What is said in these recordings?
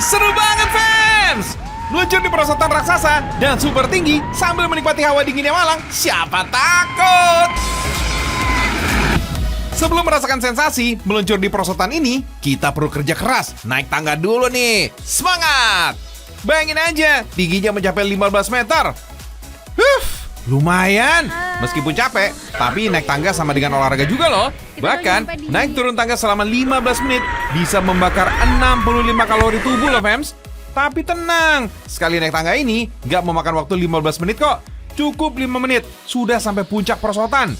Seru banget, fans! Meluncur di perosotan raksasa dan super tinggi sambil menikmati hawa dinginnya Malang, siapa takut? Sebelum merasakan sensasi meluncur di perosotan ini, kita perlu kerja keras, naik tangga dulu nih. Semangat! Bayangin aja, tingginya mencapai 15 meter. Lumayan, meskipun capek, tapi naik tangga sama dengan olahraga juga loh. Bahkan, naik turun tangga selama 15 menit bisa membakar 65 kalori tubuh loh, fams. Tapi tenang, sekali naik tangga ini nggak memakan waktu 15 menit kok. Cukup 5 menit, sudah sampai puncak perosotan.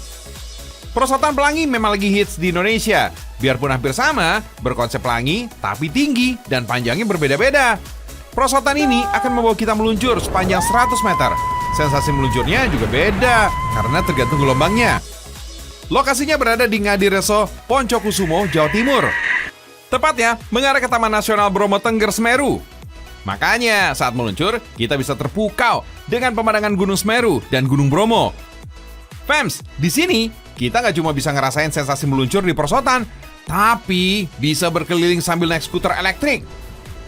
Perosotan pelangi memang lagi hits di Indonesia. Biarpun hampir sama, berkonsep pelangi, tapi tinggi dan panjangnya berbeda-beda. Perosotan ini akan membawa kita meluncur sepanjang 100 meter. Sensasi meluncurnya juga beda, karena tergantung gelombangnya. Lokasinya berada di Ngadireso, Poncokusumo, Jawa Timur. Tepatnya mengarah ke Taman Nasional Bromo Tengger Semeru. Makanya saat meluncur, kita bisa terpukau dengan pemandangan Gunung Semeru dan Gunung Bromo. Fams, di sini kita nggak cuma bisa ngerasain sensasi meluncur di perosotan, tapi bisa berkeliling sambil naik skuter elektrik.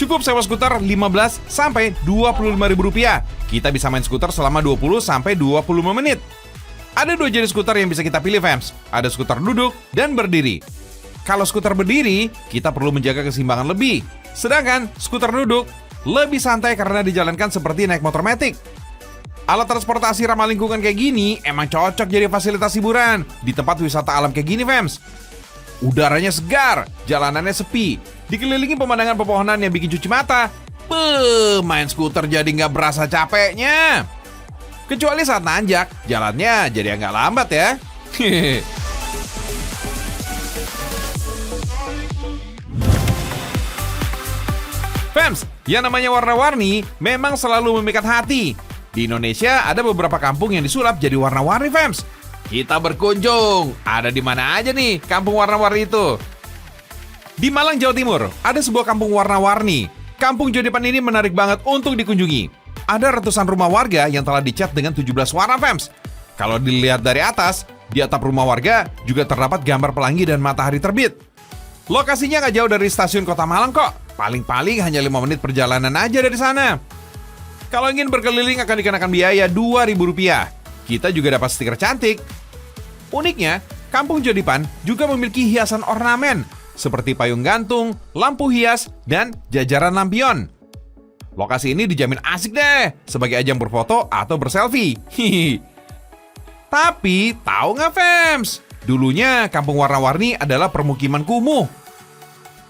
Cukup sewa skuter 15 sampai 25 ribu rupiah. Kita bisa main skuter selama 20 sampai 25 menit. Ada 2 jenis skuter yang bisa kita pilih, fams. Ada skuter duduk dan berdiri. Kalau skuter berdiri, kita perlu menjaga keseimbangan lebih. Sedangkan skuter duduk lebih santai karena dijalankan seperti naik motor matic. Alat transportasi ramah lingkungan kayak gini emang cocok jadi fasilitas hiburan di tempat wisata alam kayak gini, fams. Udaranya segar, jalanannya sepi, dikelilingi pemandangan pepohonan yang bikin cuci mata. Main skuter jadi nggak berasa capeknya. Kecuali saat nanjak, jalannya jadi agak lambat ya. Fams, yang namanya warna-warni memang selalu memikat hati. Di Indonesia ada beberapa kampung yang disulap jadi warna-warni, fams. Kita berkunjung. Ada di mana aja nih kampung warna-warni itu? Di Malang, Jawa Timur, ada sebuah kampung warna-warni. Kampung Jodipan ini menarik banget untuk dikunjungi. Ada ratusan rumah warga yang telah dicat dengan 17 warna, fams. Kalau dilihat dari atas, di atap rumah warga juga terdapat gambar pelangi dan matahari terbit. Lokasinya nggak jauh dari stasiun Kota Malang kok. Paling-paling hanya 5 menit perjalanan aja dari sana. Kalau ingin berkeliling akan dikenakan biaya Rp2.000. Kita juga dapat stiker cantik. Uniknya, Kampung Jodipan juga memiliki hiasan ornamen seperti payung gantung, lampu hias, dan jajaran lampion. Lokasi ini dijamin asik deh sebagai ajang berfoto atau berselfie. Tapi, tahu nggak, fams? Dulunya kampung warna-warni adalah permukiman kumuh.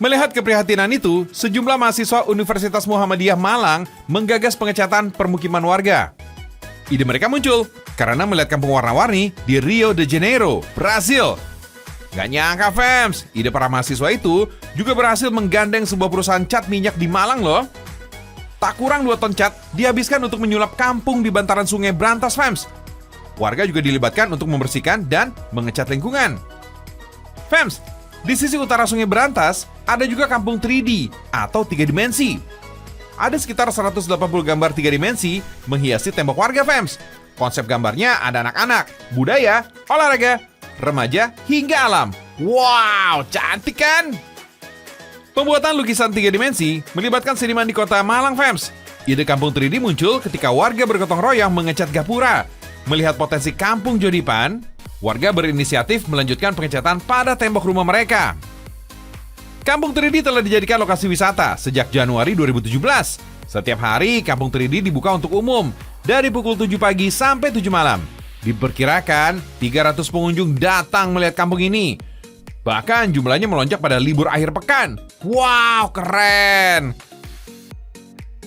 Melihat keprihatinan itu, sejumlah mahasiswa Universitas Muhammadiyah Malang menggagas pengecatan permukiman warga. Ide mereka muncul karena melihat kampung warna-warni di Rio de Janeiro, Brasil. Gak nyangka, fams, ide para mahasiswa itu juga berhasil menggandeng sebuah perusahaan cat minyak di Malang loh. Tak kurang 2 ton cat dihabiskan untuk menyulap kampung di bantaran sungai Brantas, fams. Warga juga dilibatkan untuk membersihkan dan mengecat lingkungan. Fams, di sisi utara sungai Brantas, ada juga kampung 3D atau 3 dimensi. Ada sekitar 180 gambar 3 dimensi menghiasi tembok warga, fams. Konsep gambarnya ada anak-anak, budaya, olahraga, remaja, hingga alam. Wow, cantik kan? Pembuatan lukisan 3 dimensi melibatkan seniman di kota Malang, fams. Ide kampung 3D muncul ketika warga bergotong royong mengecat gapura. Melihat potensi kampung Jodipan, warga berinisiatif melanjutkan pengecatan pada tembok rumah mereka. Kampung 3D telah dijadikan lokasi wisata sejak Januari 2017. Setiap hari, Kampung 3D dibuka untuk umum dari pukul 7 pagi sampai 7 malam. Diperkirakan 300 pengunjung datang melihat kampung ini. Bahkan jumlahnya melonjak pada libur akhir pekan. Wow, keren!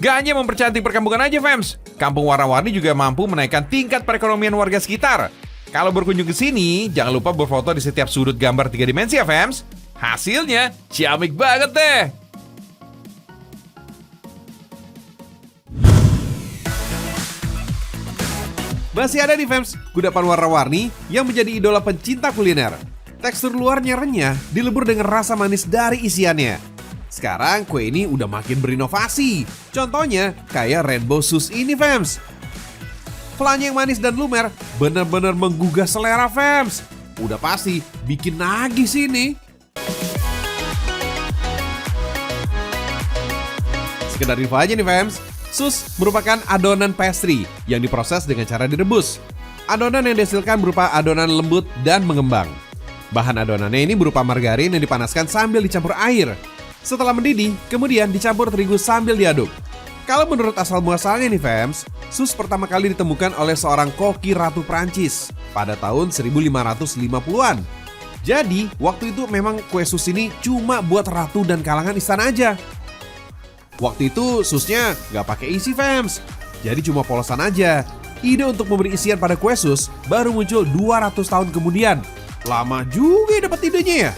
Gak hanya mempercantik perkampungan aja, fams. Kampung warna-warni juga mampu menaikkan tingkat perekonomian warga sekitar. Kalau berkunjung ke sini, jangan lupa berfoto di setiap sudut gambar 3 dimensi ya, fams. Hasilnya ciamik banget deh. Masih ada nih, fams, kudapan warna-warni yang menjadi idola pencinta kuliner. Tekstur luarnya renyah, dilebur dengan rasa manis dari isiannya. Sekarang kue ini udah makin berinovasi. Contohnya kayak Rainbow Sus ini, fams. Flannya yang manis dan lumer benar-benar menggugah selera, fams. Udah pasti bikin nagih sini. Sekedar info aja nih fams, sus merupakan adonan pastry yang diproses dengan cara direbus. Adonan yang dihasilkan berupa adonan lembut dan mengembang. Bahan adonannya ini berupa margarin yang dipanaskan sambil dicampur air. Setelah mendidih, kemudian dicampur terigu sambil diaduk. Kalau menurut asal muasalnya nih fams, sus pertama kali ditemukan oleh seorang koki ratu Prancis pada tahun 1550-an. Jadi, waktu itu memang kue sus ini cuma buat ratu dan kalangan istana aja. Waktu itu susnya nggak pakai isi fams, jadi cuma polosan aja. Ide untuk memberi isian pada kue sus baru muncul 200 tahun kemudian. Lama juga dapat idenya ya.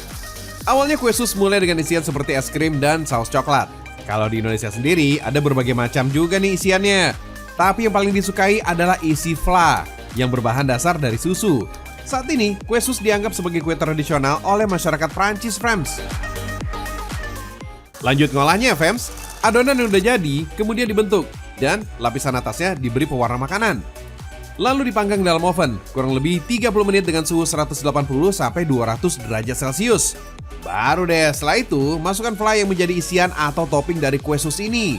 Awalnya kue sus mulai dengan isian seperti es krim dan saus coklat. Kalau di Indonesia sendiri ada berbagai macam juga nih isiannya. Tapi yang paling disukai adalah isi fla yang berbahan dasar dari susu. Saat ini kue sus dianggap sebagai kue tradisional oleh masyarakat Prancis fams. Lanjut ngolahnya fams. Adonan yang udah jadi kemudian dibentuk dan lapisan atasnya diberi pewarna makanan. Lalu dipanggang dalam oven kurang lebih 30 menit dengan suhu 180 sampai 200 derajat Celcius. Baru deh setelah itu masukkan fla yang menjadi isian atau topping dari kue sus ini.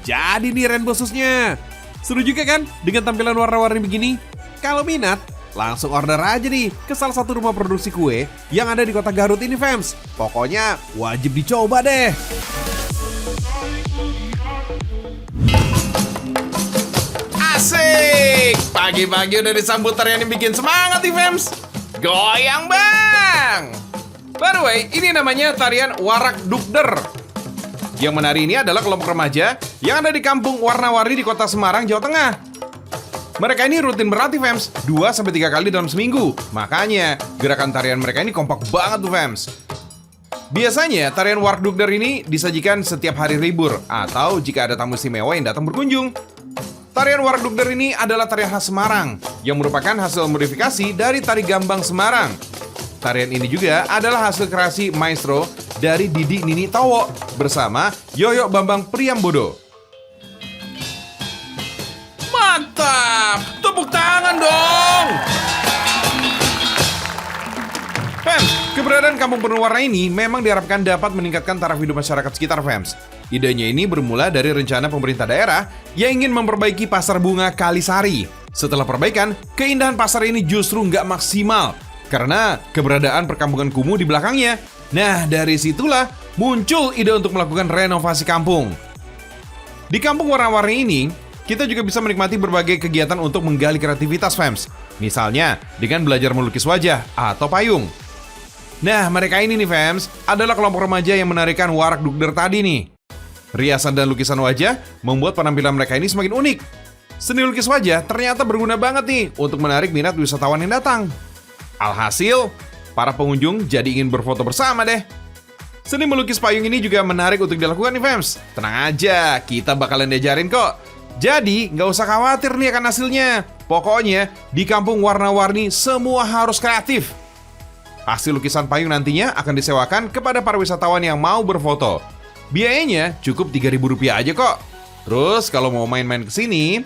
Jadi nih rainbow susnya. Seru juga kan dengan tampilan warna-warni begini? Kalau minat, langsung order aja nih ke salah satu rumah produksi kue yang ada di kota Garut ini fams. Pokoknya wajib dicoba deh. Asik! Pagi-pagi udah disambut tarian yang bikin semangat nih fams. Goyang bang! By the way, ini namanya tarian Warak Dukder. Yang menari ini adalah kelompok remaja yang ada di kampung warna-warni di kota Semarang, Jawa Tengah. Mereka ini rutin berlatih fams 2-3 kali dalam seminggu. Makanya gerakan tarian mereka ini kompak banget tuh fams. Biasanya tarian Warak Dukder ini disajikan setiap hari libur atau jika ada tamu istimewa yang datang berkunjung. Tarian Warak Dukder ini adalah tarian khas Semarang yang merupakan hasil modifikasi dari tari gambang Semarang. Tarian ini juga adalah hasil kreasi maestro dari Didi Nini Towo bersama Yoyo Bambang Priambodo. Mantap! Tepuk tangan dong! Fams, keberadaan kampung penuh warna ini memang diharapkan dapat meningkatkan taraf hidup masyarakat sekitar fams. Idenya ini bermula dari rencana pemerintah daerah yang ingin memperbaiki pasar bunga Kalisari. Setelah perbaikan, keindahan pasar ini justru nggak maksimal karena keberadaan perkampungan kumuh di belakangnya. Nah, dari situlah muncul ide untuk melakukan renovasi kampung. Di kampung warna-warni ini, kita juga bisa menikmati berbagai kegiatan untuk menggali kreativitas fams. Misalnya, dengan belajar melukis wajah atau payung. Nah, mereka ini nih fams, adalah kelompok remaja yang menarikan Warak Dukder tadi nih. Riasan dan lukisan wajah membuat penampilan mereka ini semakin unik. Seni lukis wajah ternyata berguna banget nih untuk menarik minat wisatawan yang datang. Alhasil, para pengunjung jadi ingin berfoto bersama deh. Seni melukis payung ini juga menarik untuk dilakukan nih fams. Tenang aja, kita bakalan diajarin kok. Jadi, nggak usah khawatir nih akan hasilnya. Pokoknya, di kampung warna-warni semua harus kreatif. Hasil lukisan payung nantinya akan disewakan kepada para wisatawan yang mau berfoto. Biayanya cukup Rp3.000 aja kok. Terus kalau mau main-main ke sini,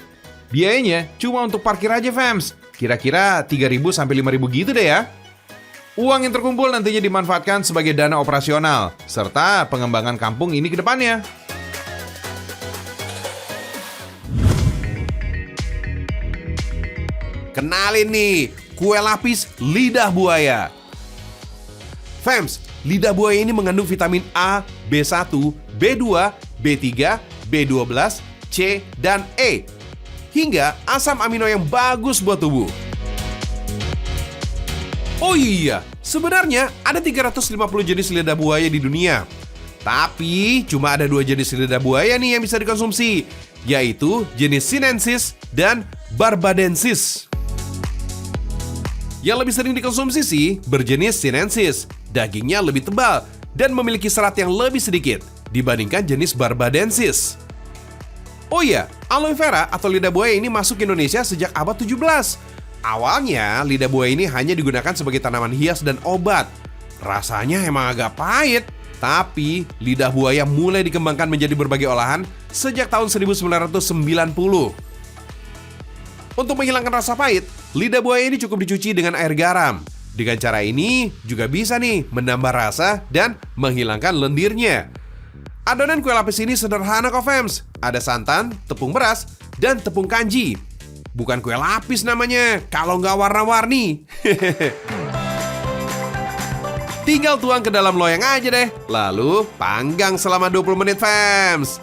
biayanya cuma untuk parkir aja fams. Kira-kira 3.000 sampai 5.000 gitu deh ya. Uang yang terkumpul nantinya dimanfaatkan sebagai dana operasional serta pengembangan kampung ini ke depannya. Kenalin nih, kue lapis lidah buaya. Fams, lidah buaya ini mengandung vitamin A, B1, B2, B3, B12, C, dan E. Hingga asam amino yang bagus buat tubuh. Oh iya, sebenarnya ada 350 jenis lidah buaya di dunia. Tapi cuma ada 2 jenis lidah buaya nih yang bisa dikonsumsi, yaitu jenis sinensis dan barbadensis. Yang lebih sering dikonsumsi sih berjenis sinensis. Dagingnya lebih tebal dan memiliki serat yang lebih sedikit dibandingkan jenis barbadensis. Oh iya, aloe vera atau lidah buaya ini masuk ke Indonesia sejak abad 17. Awalnya, lidah buaya ini hanya digunakan sebagai tanaman hias dan obat. Rasanya emang agak pahit, tapi lidah buaya mulai dikembangkan menjadi berbagai olahan sejak tahun 1990. Untuk menghilangkan rasa pahit, lidah buaya ini cukup dicuci dengan air garam. Dengan cara ini juga bisa nih menambah rasa dan menghilangkan lendirnya. Adonan kue lapis ini sederhana kok, Fems. Ada santan, tepung beras, dan tepung kanji. Bukan kue lapis namanya, kalau nggak warna-warni. Tinggal tuang ke dalam loyang aja deh. Lalu panggang selama 20 menit, Fems.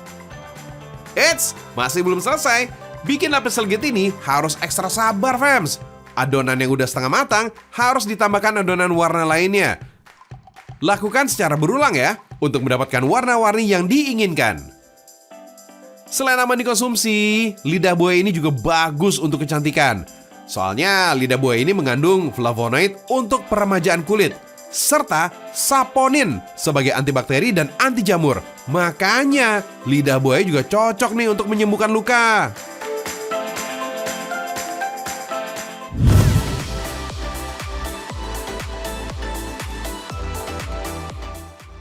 Eits, masih belum selesai. Bikin lapis legit ini harus ekstra sabar, Fems. Adonan yang udah setengah matang harus ditambahkan adonan warna lainnya. Lakukan secara berulang ya, untuk mendapatkan warna-warni yang diinginkan. Selain aman dikonsumsi, lidah buaya ini juga bagus untuk kecantikan. Soalnya lidah buaya ini mengandung flavonoid untuk peremajaan kulit, serta saponin sebagai antibakteri dan anti jamur. Makanya lidah buaya juga cocok nih untuk menyembuhkan luka.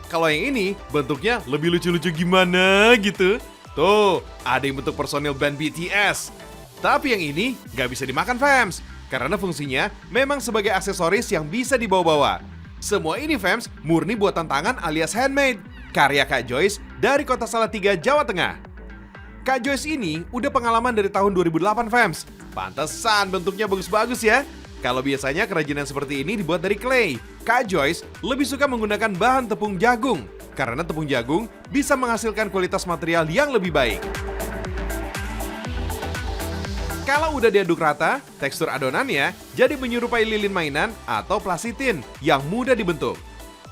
Kalau yang ini bentuknya lebih lucu-lucu gimana gitu. Tuh, ada yang bentuk personil band BTS. Tapi yang ini nggak bisa dimakan, Fems, karena fungsinya memang sebagai aksesoris yang bisa dibawa-bawa. Semua ini, Fems, murni buatan tangan alias handmade, karya Kak Joyce dari Kota Salatiga, Jawa Tengah. Kak Joyce ini udah pengalaman dari tahun 2008, Fems. Pantesan bentuknya bagus-bagus ya. Kalau biasanya kerajinan seperti ini dibuat dari clay, Kak Joyce lebih suka menggunakan bahan tepung jagung, karena tepung jagung bisa menghasilkan kualitas material yang lebih baik. Kalau udah diaduk rata, tekstur adonannya jadi menyerupai lilin mainan atau plasitin yang mudah dibentuk.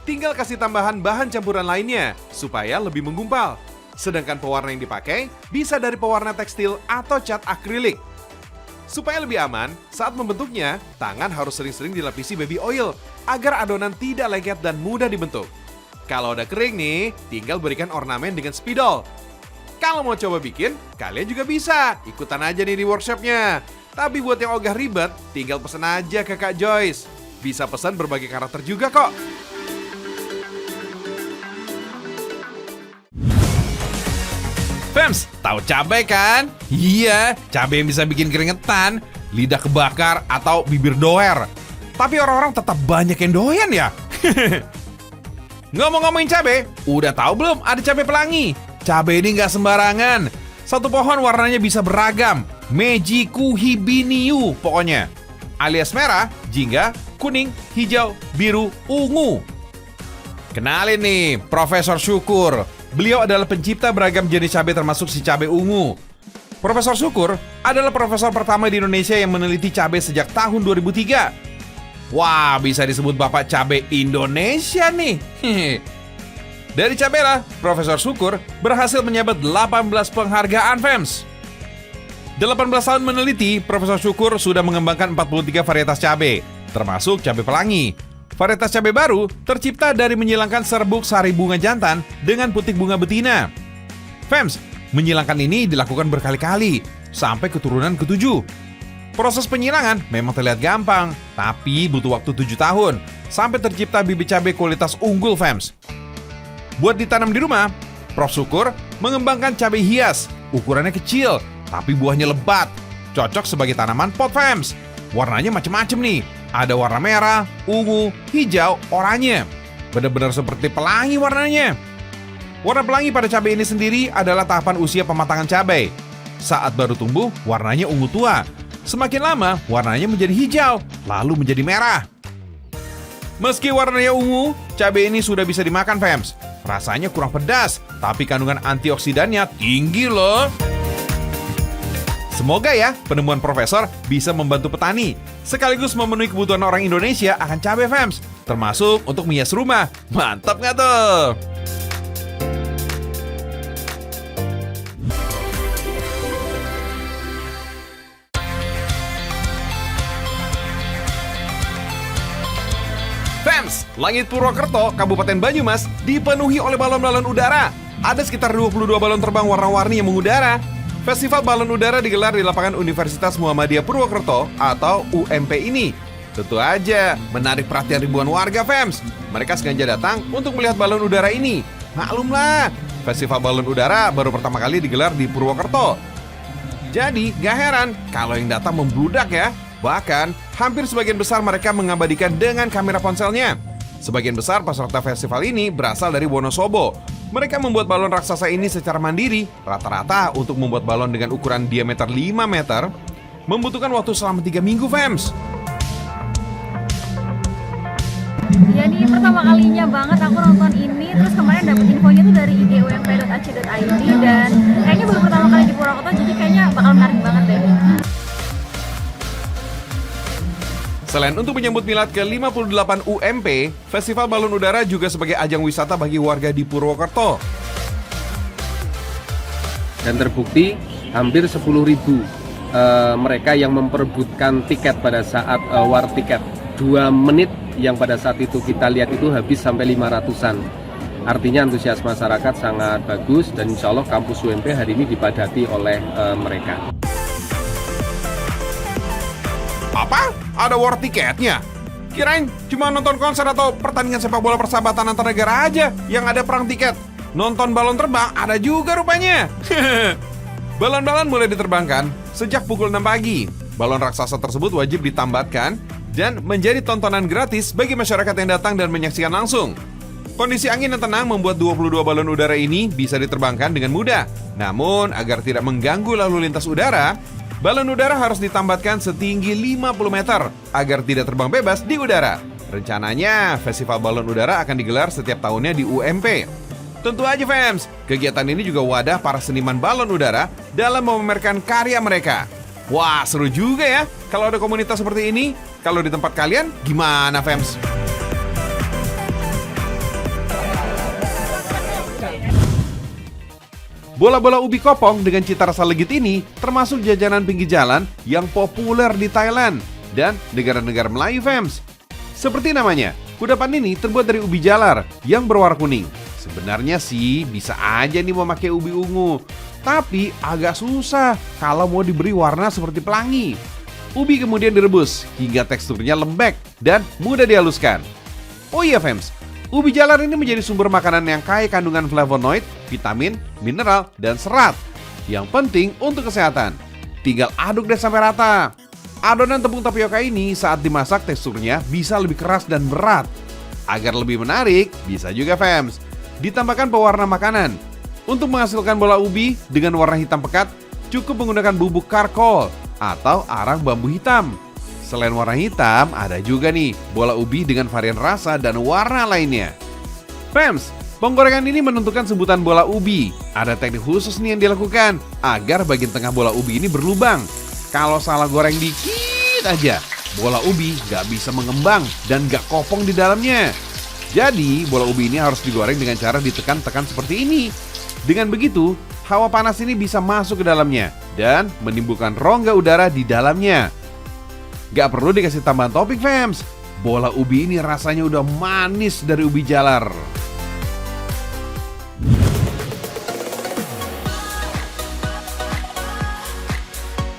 Tinggal kasih tambahan bahan campuran lainnya supaya lebih menggumpal. Sedangkan pewarna yang dipakai bisa dari pewarna tekstil atau cat akrilik. Supaya lebih aman, saat membentuknya, tangan harus sering-sering dilapisi baby oil agar adonan tidak lengket dan mudah dibentuk. Kalau udah kering nih, tinggal berikan ornamen dengan spidol. Kalau mau coba bikin, kalian juga bisa ikutan aja nih di workshopnya. Tapi buat yang ogah ribet, tinggal pesen aja ke Kak Joyce. Bisa pesan berbagai karakter juga kok. Fems, tahu cabai kan? Iya, cabai yang bisa bikin keringetan, lidah kebakar, atau bibir doer. Tapi orang-orang tetap banyak yang doyan ya. Ngomong-ngomongin cabai, udah tahu belum ada cabai pelangi? Cabai ini nggak sembarangan. Satu pohon warnanya bisa beragam. Meiji Kuhibiniu pokoknya. Alias merah, jingga, kuning, hijau, biru, ungu. Kenalin nih, Profesor Syukur. Beliau adalah pencipta beragam jenis cabai termasuk si cabai ungu. Profesor Syukur adalah profesor pertama di Indonesia yang meneliti cabai sejak tahun 2003. Wah, bisa disebut Bapak Cabai Indonesia nih. Dari cabai lah, Profesor Syukur berhasil menyabet 18 penghargaan, Fems. 18 tahun meneliti, Profesor Syukur sudah mengembangkan 43 varietas cabai, termasuk cabai pelangi. Varietas cabai baru tercipta dari menyilangkan serbuk sari bunga jantan dengan putik bunga betina. Fems, menyilangkan ini dilakukan berkali-kali, sampai keturunan ke-7. Proses penyilangan memang terlihat gampang, tapi butuh waktu 7 tahun, sampai tercipta bibit cabai kualitas unggul, Fems. Buat ditanam di rumah, Prof. Syukur mengembangkan cabai hias, ukurannya kecil, tapi buahnya lebat. Cocok sebagai tanaman pot, Fems. Warnanya macam-macam nih. Ada warna merah, ungu, hijau, oranye. Benar-benar seperti pelangi warnanya. Warna pelangi pada cabai ini sendiri adalah tahapan usia pematangan cabai. Saat baru tumbuh, warnanya ungu tua. Semakin lama, warnanya menjadi hijau, lalu menjadi merah. Meski warnanya ungu, cabai ini sudah bisa dimakan, Fems. Rasanya kurang pedas, tapi kandungan antioksidannya tinggi loh. Semoga ya penemuan Profesor bisa membantu petani, sekaligus memenuhi kebutuhan orang Indonesia akan cabai, Fems, termasuk untuk menghias rumah. Mantap nggak tuh? Fems, langit Purwokerto, Kabupaten Banyumas dipenuhi oleh balon-balon udara. Ada sekitar 22 balon terbang warna-warni yang mengudara. Festival Balon Udara digelar di lapangan Universitas Muhammadiyah Purwokerto atau UMP ini. Tentu aja menarik perhatian ribuan warga, Fems. Mereka sengaja datang untuk melihat balon udara ini. Maklumlah, Festival Balon Udara baru pertama kali digelar di Purwokerto. Jadi gak heran kalau yang datang membludak ya. Bahkan hampir sebagian besar mereka mengabadikan dengan kamera ponselnya. Sebagian besar peserta festival ini berasal dari Wonosobo, Mereka membuat balon raksasa ini secara mandiri. Rata-rata untuk membuat balon dengan ukuran diameter 5 meter membutuhkan waktu selama 3 minggu, fams. Ya nih pertama kalinya banget aku nonton ini, terus kemarin dapet infonya tuh dari igump.ac.id dan kayaknya baru pertama kali di Purwokerto, jadi kayaknya bakal menarik banget deh. Selain untuk menyambut milad ke-58 UMP, Festival Balon Udara juga sebagai ajang wisata bagi warga di Purwokerto. Dan terbukti hampir 10.000 mereka yang memperebutkan tiket pada saat war tiket. 2 menit yang pada saat itu kita lihat itu habis sampai 500-an. Artinya antusias masyarakat sangat bagus dan insya Allah kampus UMP hari ini dipadati oleh mereka. Apa? Ada war tiketnya? Kirain cuma nonton konser atau pertandingan sepak bola persahabatan antar negara aja yang ada perang tiket. Nonton balon terbang ada juga rupanya. Balon-balon mulai diterbangkan sejak pukul 6 pagi. Balon raksasa tersebut wajib ditambatkan dan menjadi tontonan gratis bagi masyarakat yang datang dan menyaksikan langsung. Kondisi angin yang tenang membuat 22 balon udara ini bisa diterbangkan dengan mudah. Namun, agar tidak mengganggu lalu lintas udara, balon udara harus ditambatkan setinggi 50 meter agar tidak terbang bebas di udara. Rencananya, Festival Balon Udara akan digelar setiap tahunnya di UMP. Tentu aja fans, kegiatan ini juga wadah para seniman balon udara dalam memamerkan karya mereka. Wah, seru juga ya kalau ada komunitas seperti ini. Kalau di tempat kalian, gimana fans? Bola-bola ubi kopong dengan cita rasa legit ini termasuk jajanan pinggir jalan yang populer di Thailand dan negara-negara Melayu fans. Seperti namanya, kudapan ini terbuat dari ubi jalar yang berwarna kuning. Sebenarnya sih bisa aja nih memakai ubi ungu, tapi agak susah kalau mau diberi warna seperti pelangi. Ubi kemudian direbus hingga teksturnya lembek dan mudah dihaluskan. Oh iya fans, ubi jalar ini menjadi sumber makanan yang kaya kandungan flavonoid, vitamin, mineral, dan serat yang penting untuk kesehatan. Tinggal aduk deh sampai rata. Adonan tepung tapioka ini saat dimasak teksturnya bisa lebih keras dan berat. Agar lebih menarik, bisa juga fans ditambahkan pewarna makanan. Untuk menghasilkan bola ubi dengan warna hitam pekat, cukup menggunakan bubuk karkol atau arang bambu hitam. Selain warna hitam, ada juga nih bola ubi dengan varian rasa dan warna lainnya. Fans, penggorengan ini menentukan sebutan bola ubi. Ada teknik khusus nih yang dilakukan agar bagian tengah bola ubi ini berlubang. Kalau salah goreng dikit aja, bola ubi gak bisa mengembang dan gak kopong di dalamnya. Jadi, bola ubi ini harus digoreng dengan cara ditekan-tekan seperti ini. Dengan begitu, hawa panas ini bisa masuk ke dalamnya dan menimbulkan rongga udara di dalamnya. Gak perlu dikasih tambahan topping fans. Bola ubi ini rasanya udah manis dari ubi jalar.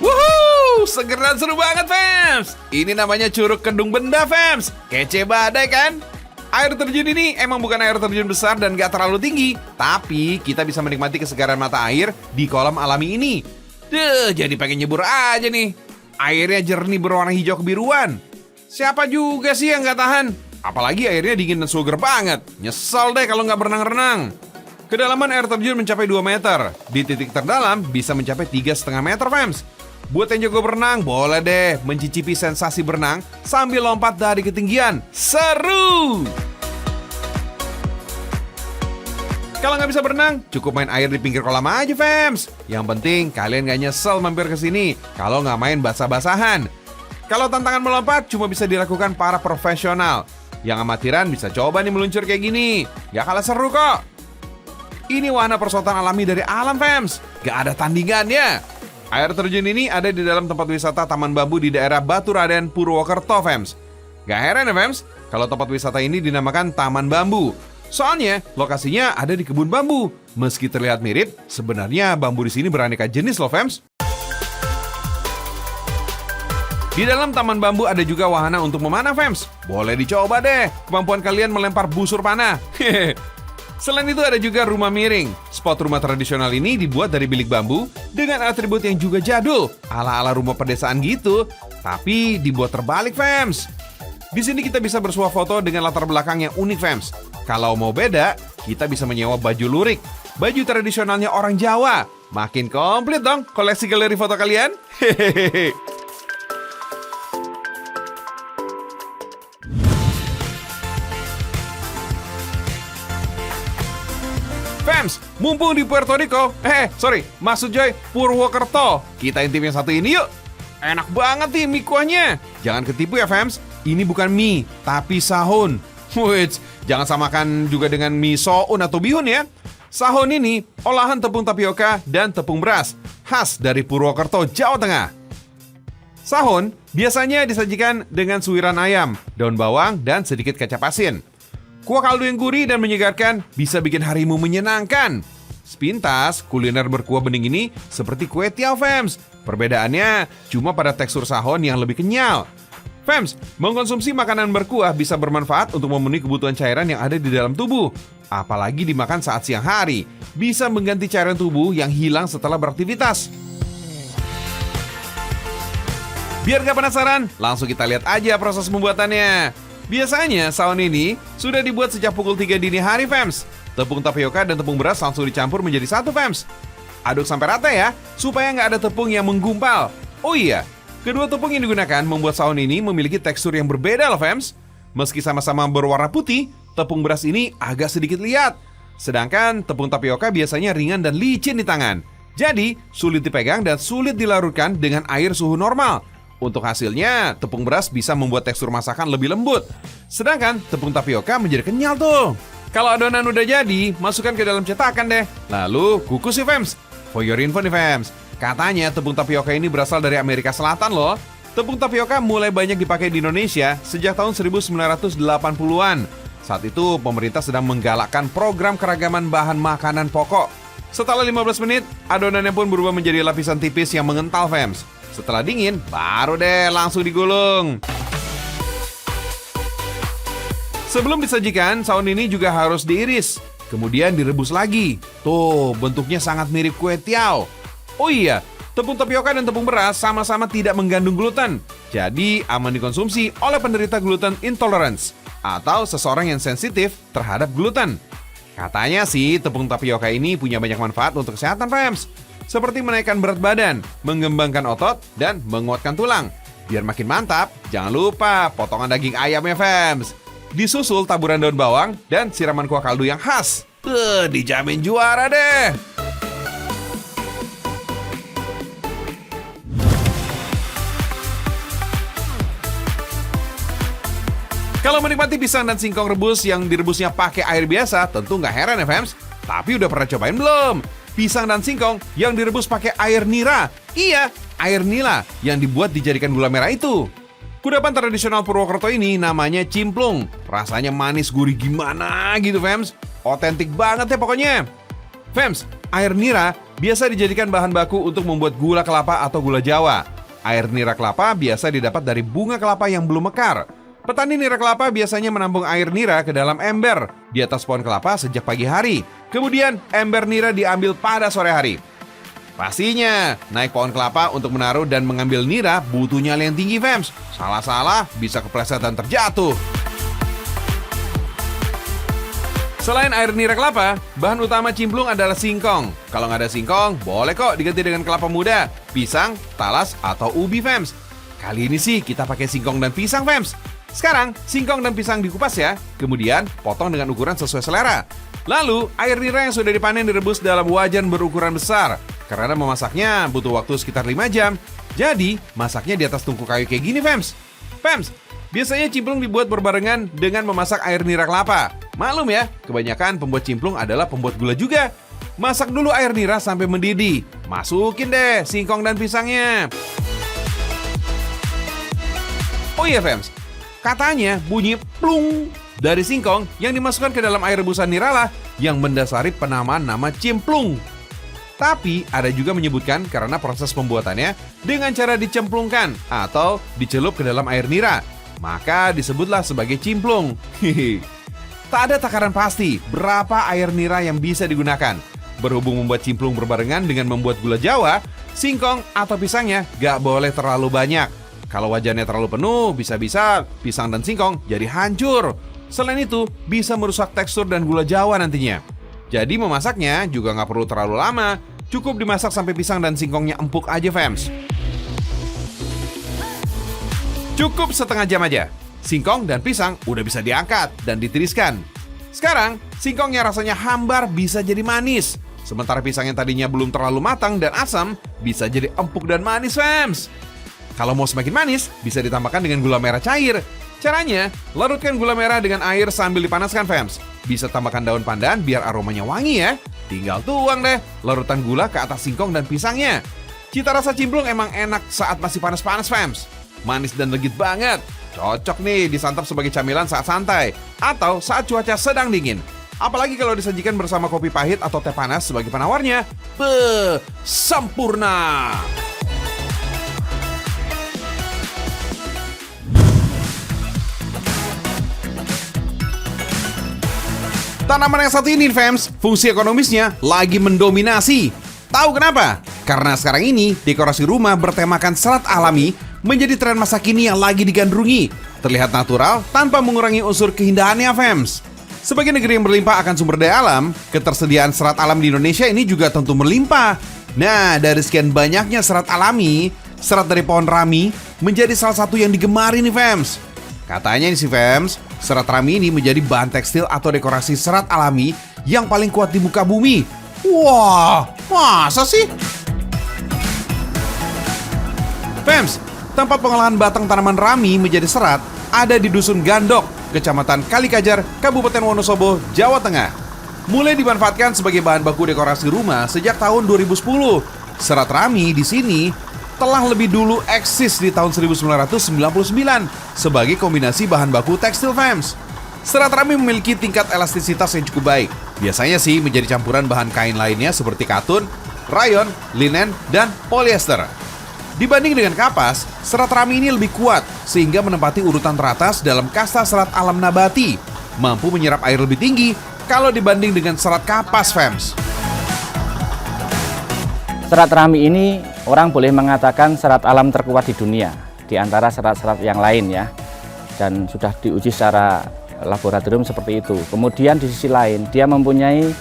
Wuhuu, seger dan seru banget fans. Ini namanya Curug Kedung Benda fans. Kece badai kan? Air terjun ini emang bukan air terjun besar dan gak terlalu tinggi, tapi kita bisa menikmati kesegaran mata air di kolam alami ini. Jadi pengen nyebur aja nih. Airnya jernih berwarna hijau kebiruan. Siapa juga sih yang gak tahan? Apalagi airnya dingin dan seger banget. Nyesel deh kalau gak berenang-renang. Kedalaman air terjun mencapai 2 meter. Di titik terdalam bisa mencapai 3,5 meter fans. Buat yang jago berenang, boleh deh mencicipi sensasi berenang sambil lompat dari ketinggian. Seru! Kalau nggak bisa berenang, cukup main air di pinggir kolam aja, fams. Yang penting kalian nggak nyesel mampir ke sini kalau nggak main basah-basahan. Kalau tantangan melompat cuma bisa dilakukan para profesional. Yang amatiran bisa coba nih meluncur kayak gini. Nggak kalah seru kok. Ini wahana persoalan alami dari alam, fams. Nggak ada tandingannya. Air terjun ini ada di dalam tempat wisata Taman Bambu di daerah Baturaden, Purwokerto, fams. Gak heran ya, fams, kalau tempat wisata ini dinamakan Taman Bambu. Soalnya lokasinya ada di kebun bambu. Meski terlihat mirip, sebenarnya bambu di sini beraneka jenis loh, fams. Di dalam Taman Bambu ada juga wahana untuk memanah, fams. Boleh dicoba deh kemampuan kalian melempar busur panah. Selain itu ada juga rumah miring. Spot rumah tradisional ini dibuat dari bilik bambu dengan atribut yang juga jadul, ala-ala rumah pedesaan gitu, tapi dibuat terbalik, fams. Di sini kita bisa bersuah foto dengan latar belakang yang unik, fams. Kalau mau beda, kita bisa menyewa baju lurik, baju tradisionalnya orang Jawa. Makin komplit dong koleksi galeri foto kalian. Hehehe. Fams, mumpung di Puerto Rico, maksud Joy, Purwokerto. Kita intip yang satu ini yuk. Enak banget nih mie kuahnya. Jangan ketipu ya Fams, ini bukan mie, tapi sahun. Wih, jangan samakan juga dengan mie soun atau bihun ya. Sahun ini olahan tepung tapioka dan tepung beras, khas dari Purwokerto, Jawa Tengah. Sahun biasanya disajikan dengan suiran ayam, daun bawang, dan sedikit kecap asin. Kuah kaldu yang gurih dan menyegarkan bisa bikin harimu menyenangkan. Sepintas, kuliner berkuah bening ini seperti kue tiaw, Fams. Perbedaannya cuma pada tekstur sahon yang lebih kenyal. Fams, mengkonsumsi makanan berkuah bisa bermanfaat untuk memenuhi kebutuhan cairan yang ada di dalam tubuh. Apalagi dimakan saat siang hari, bisa mengganti cairan tubuh yang hilang setelah beraktivitas. Biar gak penasaran, langsung kita lihat aja proses pembuatannya. Biasanya sahun ini sudah dibuat sejak pukul 3 dini hari, Fams. Tepung tapioka dan tepung beras langsung dicampur menjadi satu, Fams. Aduk sampai rata ya, supaya nggak ada tepung yang menggumpal. Oh iya, kedua tepung yang digunakan membuat sahun ini memiliki tekstur yang berbeda loh, Fams. Meski sama-sama berwarna putih, tepung beras ini agak sedikit liat. Sedangkan tepung tapioka biasanya ringan dan licin di tangan. Jadi, sulit dipegang dan sulit dilarutkan dengan air suhu normal. Untuk hasilnya, tepung beras bisa membuat tekstur masakan lebih lembut. Sedangkan tepung tapioka menjadi kenyal tuh. Kalau adonan udah jadi, masukkan ke dalam cetakan deh. Lalu kukus ya, Fams. For your info nih, Fams, katanya tepung tapioka ini berasal dari Amerika Selatan loh. Tepung tapioka mulai banyak dipakai di Indonesia sejak tahun 1980-an. Saat itu, pemerintah sedang menggalakkan program keragaman bahan makanan pokok. Setelah 15 menit, adonannya pun berubah menjadi lapisan tipis yang mengental, Fams. Setelah dingin, baru deh langsung digulung. Sebelum disajikan, sahun ini juga harus diiris, kemudian direbus lagi. Tuh, bentuknya sangat mirip kue tiaw. Oh iya, tepung tapioka dan tepung beras sama-sama tidak mengandung gluten. Jadi aman dikonsumsi oleh penderita gluten intolerance atau seseorang yang sensitif terhadap gluten. Katanya sih tepung tapioka ini punya banyak manfaat untuk kesehatan, Fams. Seperti menaikkan berat badan, mengembangkan otot, dan menguatkan tulang. Biar makin mantap, jangan lupa potongan daging ayamnya, Fams. Disusul taburan daun bawang dan siraman kuah kaldu yang khas. Dijamin juara deh. Kalau menikmati pisang dan singkong rebus yang direbusnya pakai air biasa, tentu nggak heran ya, Fams. Tapi udah pernah cobain belum? Pisang dan singkong yang direbus pakai air nira. Iya, air nila yang dibuat dijadikan gula merah itu. Kudapan tradisional Purwokerto ini namanya cimplung. Rasanya manis gurih gimana gitu, Fams. Otentik banget ya pokoknya. Fams, air nira biasa dijadikan bahan baku untuk membuat gula kelapa atau gula Jawa. Air nira kelapa biasa didapat dari bunga kelapa yang belum mekar. Petani nira kelapa biasanya menampung air nira ke dalam ember di atas pohon kelapa sejak pagi hari. Kemudian ember nira diambil pada sore hari. Pastinya, naik pohon kelapa untuk menaruh dan mengambil nira butuh nyali yang tinggi, Fams. Salah-salah bisa kepleset dan terjatuh. Selain air nira kelapa, bahan utama cimplung adalah singkong. Kalau nggak ada singkong, boleh kok diganti dengan kelapa muda, pisang, talas, atau ubi, Fams. Kali ini sih kita pakai singkong dan pisang, Fams. Sekarang, singkong dan pisang dikupas ya, kemudian potong dengan ukuran sesuai selera. Lalu, air nira yang sudah dipanen direbus dalam wajan berukuran besar. Karena memasaknya butuh waktu sekitar 5 jam. Jadi, masaknya di atas tungku kayu kayak gini, Fams. Fams, biasanya cimplung dibuat berbarengan dengan memasak air nira kelapa. Maklum ya, kebanyakan pembuat cimplung adalah pembuat gula juga. Masak dulu air nira sampai mendidih. Masukin deh singkong dan pisangnya. Oh iya, Fams. Katanya bunyi plung dari singkong yang dimasukkan ke dalam air rebusan nira lah yang mendasari penamaan nama cimplung. Tapi ada juga menyebutkan karena proses pembuatannya dengan cara dicemplungkan atau dicelup ke dalam air nira, maka disebutlah sebagai cimplung. Tak ada takaran pasti berapa air nira yang bisa digunakan. Berhubung membuat cimplung berbarengan dengan membuat gula Jawa, singkong atau pisangnya gak boleh terlalu banyak. Kalau wajannya terlalu penuh, bisa-bisa pisang dan singkong jadi hancur. Selain itu, bisa merusak tekstur dan gula Jawa nantinya. Jadi memasaknya juga nggak perlu terlalu lama, cukup dimasak sampai pisang dan singkongnya empuk aja, fams. Cukup setengah jam aja, singkong dan pisang udah bisa diangkat dan ditiriskan. Sekarang, singkongnya rasanya hambar bisa jadi manis. Sementara pisang yang tadinya belum terlalu matang dan asam, bisa jadi empuk dan manis, fams. Kalau mau semakin manis, bisa ditambahkan dengan gula merah cair. Caranya, larutkan gula merah dengan air sambil dipanaskan, fams. Bisa tambahkan daun pandan biar aromanya wangi ya. Tinggal tuang deh larutan gula ke atas singkong dan pisangnya. Cita rasa cimplung emang enak saat masih panas-panas, fams. Manis dan legit banget. Cocok nih disantap sebagai camilan saat santai atau saat cuaca sedang dingin. Apalagi kalau disajikan bersama kopi pahit atau teh panas sebagai penawarnya. Sempurna! Tanaman yang satu ini, fams, fungsi ekonomisnya lagi mendominasi. Tahu kenapa? Karena sekarang ini dekorasi rumah bertemakan serat alami menjadi tren masa kini yang lagi digandrungi. Terlihat natural tanpa mengurangi unsur keindahannya, fams. Sebagai negeri yang berlimpah akan sumber daya alam, ketersediaan serat alam di Indonesia ini juga tentu berlimpah. Nah, dari sekian banyaknya serat alami, serat dari pohon rami menjadi salah satu yang digemari nih, fams. Katanya nih si fams, serat rami ini menjadi bahan tekstil atau dekorasi serat alami yang paling kuat di muka bumi. Wah, masa sih? Fams, tempat pengolahan batang tanaman rami menjadi serat ada di Dusun Gandok, Kecamatan Kalikajar, Kabupaten Wonosobo, Jawa Tengah. Mulai dimanfaatkan sebagai bahan baku dekorasi rumah sejak tahun 2010. Serat rami di sini telah lebih dulu eksis di tahun 1999 sebagai kombinasi bahan baku tekstil, fams. Serat rami memiliki tingkat elastisitas yang cukup baik. Biasanya sih menjadi campuran bahan kain lainnya seperti katun, rayon, linen, dan polyester. Dibanding dengan kapas, serat rami ini lebih kuat sehingga menempati urutan teratas dalam kasta serat alam nabati, mampu menyerap air lebih tinggi kalau dibanding dengan serat kapas, fams. Serat rami ini orang boleh mengatakan serat alam terkuat di dunia di antara serat-serat yang lain ya, dan sudah diuji secara laboratorium seperti itu. Kemudian di sisi lain dia mempunyai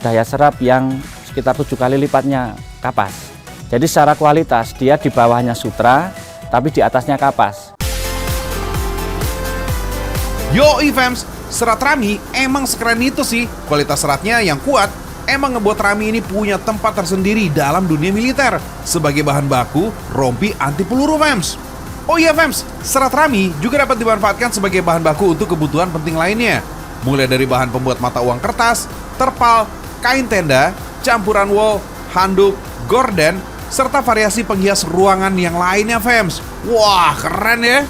daya serap yang sekitar 7 kali lipatnya kapas. Jadi secara kualitas dia di bawahnya sutra, tapi di atasnya kapas. Yoi, fams, serat rami emang sekeren itu sih. Kualitas seratnya yang kuat emang ngebuat rami ini punya tempat tersendiri dalam dunia militer sebagai bahan baku rompi anti peluru, fams. Oh iya, fams, serat rami juga dapat dimanfaatkan sebagai bahan baku untuk kebutuhan penting lainnya. Mulai dari bahan pembuat mata uang kertas, terpal, kain tenda, campuran wol, handuk, gorden, serta variasi penghias ruangan yang lainnya, fams. Wah, keren ya.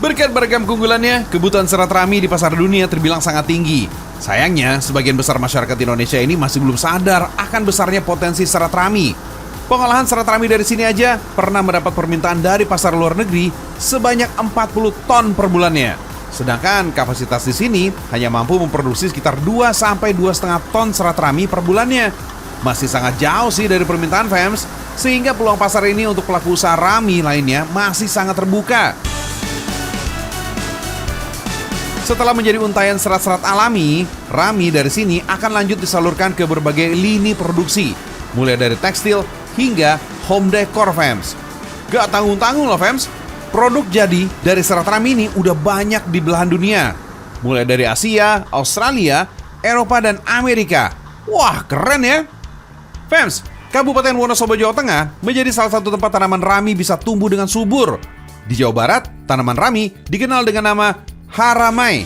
Berkat beragam keunggulannya, kebutuhan serat rami di pasar dunia terbilang sangat tinggi. Sayangnya, sebagian besar masyarakat Indonesia ini masih belum sadar akan besarnya potensi serat rami. Pengolahan serat rami dari sini aja pernah mendapat permintaan dari pasar luar negeri sebanyak 40 ton per bulannya. Sedangkan kapasitas di sini hanya mampu memproduksi sekitar 2-2,5 ton serat rami per bulannya. Masih sangat jauh sih dari permintaan, fams, sehingga peluang pasar ini untuk pelaku usaha rami lainnya masih sangat terbuka. Setelah menjadi untayan serat-serat alami, rami dari sini akan lanjut disalurkan ke berbagai lini produksi, mulai dari tekstil hingga home decor, fams. Gak tanggung-tanggung loh, fams, produk jadi dari serat rami ini udah banyak di belahan dunia, mulai dari Asia, Australia, Eropa, dan Amerika. Wah, keren ya. Fams, Kabupaten Wonosobo, Jawa Tengah menjadi salah satu tempat tanaman rami bisa tumbuh dengan subur. Di Jawa Barat, tanaman rami dikenal dengan nama haramai.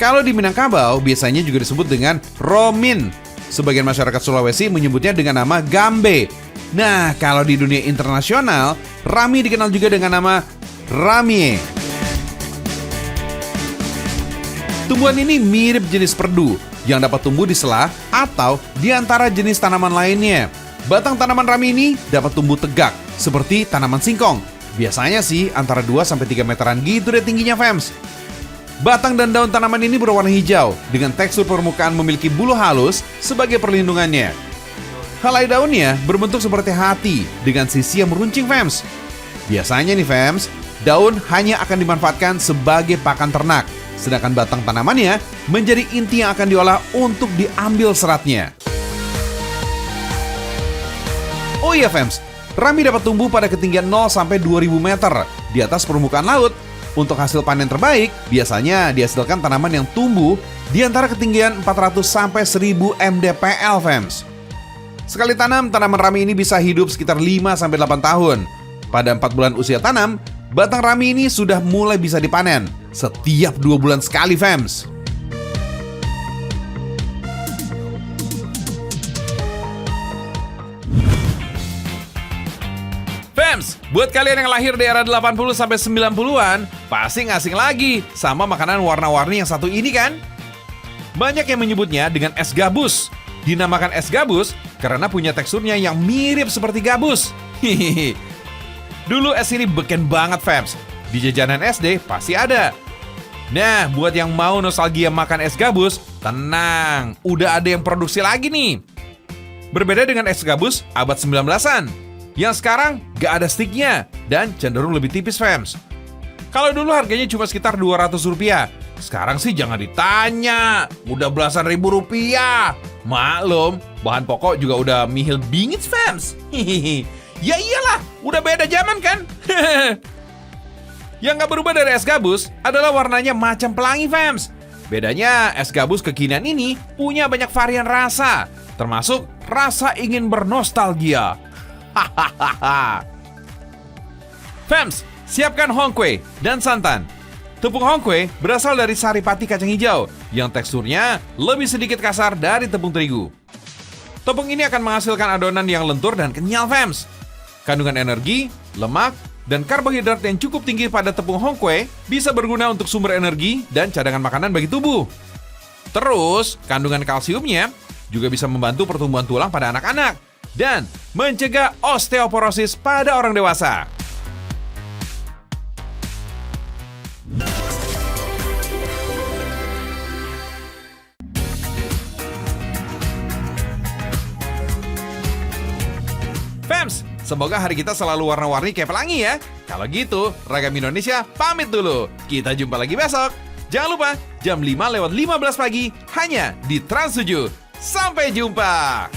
Kalau di Minangkabau, biasanya juga disebut dengan romin. Sebagian masyarakat Sulawesi menyebutnya dengan nama gambe. Nah, kalau di dunia internasional, rami dikenal juga dengan nama ramie. Tumbuhan ini mirip jenis perdu yang dapat tumbuh di sela atau di antara jenis tanaman lainnya. Batang tanaman rami ini dapat tumbuh tegak seperti tanaman singkong. Biasanya sih antara 2-3 meteran gitu deh tingginya, fams. Batang dan daun tanaman ini berwarna hijau dengan tekstur permukaan memiliki bulu halus sebagai perlindungannya. Helai daunnya berbentuk seperti hati dengan sisi yang meruncing, fams. Biasanya nih, fams, daun hanya akan dimanfaatkan sebagai pakan ternak. sedangkan batang tanamannya menjadi inti yang akan diolah untuk diambil seratnya. Oh iya Fems, rami dapat tumbuh pada ketinggian 0 sampai 2000 meter di atas permukaan laut. Untuk hasil panen terbaik, biasanya dihasilkan tanaman yang tumbuh di antara ketinggian 400 sampai 1000 mdpl, Fems. Sekali tanam, tanaman rami ini bisa hidup sekitar 5 sampai 8 tahun. Pada 4 bulan usia tanam, batang rami ini sudah mulai bisa dipanen setiap 2 bulan sekali, Fems. Fems, buat kalian yang lahir di era 80 sampai 90-an, pasti nggak asing lagi sama makanan warna-warni yang satu ini kan? Banyak yang menyebutnya dengan es gabus. Dinamakan es gabus karena punya teksturnya yang mirip seperti gabus. Hihihi. Dulu es ini beken banget, Fems. Di jajanan SD pasti ada. Nah, buat yang mau nostalgia makan es gabus, tenang, udah ada yang produksi lagi nih. Berbeda dengan es gabus abad 19-an. Yang sekarang gak ada sticknya dan cenderung lebih tipis, Fems. Kalau dulu harganya cuma sekitar Rp200, sekarang sih jangan ditanya, udah belasan ribu rupiah. Maklum, bahan pokok juga udah mihil bingit, Fems. Hihihi. Ya iyalah, udah beda zaman kan? Yang gak berubah dari es gabus adalah warnanya macam pelangi, Fems. Bedanya, es gabus kekinian ini punya banyak varian rasa, termasuk rasa ingin bernostalgia. Hahaha. Fems, siapkan hongkwe dan santan. Tepung hongkwe berasal dari saripati kacang hijau yang teksturnya lebih sedikit kasar dari tepung terigu. Tepung ini akan menghasilkan adonan yang lentur dan kenyal, Fems. Kandungan energi, lemak, dan karbohidrat yang cukup tinggi pada tepung hongkwe bisa berguna untuk sumber energi dan cadangan makanan bagi tubuh. Terus, kandungan kalsiumnya juga bisa membantu pertumbuhan tulang pada anak-anak dan mencegah osteoporosis pada orang dewasa. Fems, semoga hari kita selalu warna-warni kayak pelangi ya. Kalau gitu, Ragam Indonesia pamit dulu. Kita jumpa lagi besok. Jangan lupa, jam 5:15 pagi hanya di Trans 7. Sampai jumpa.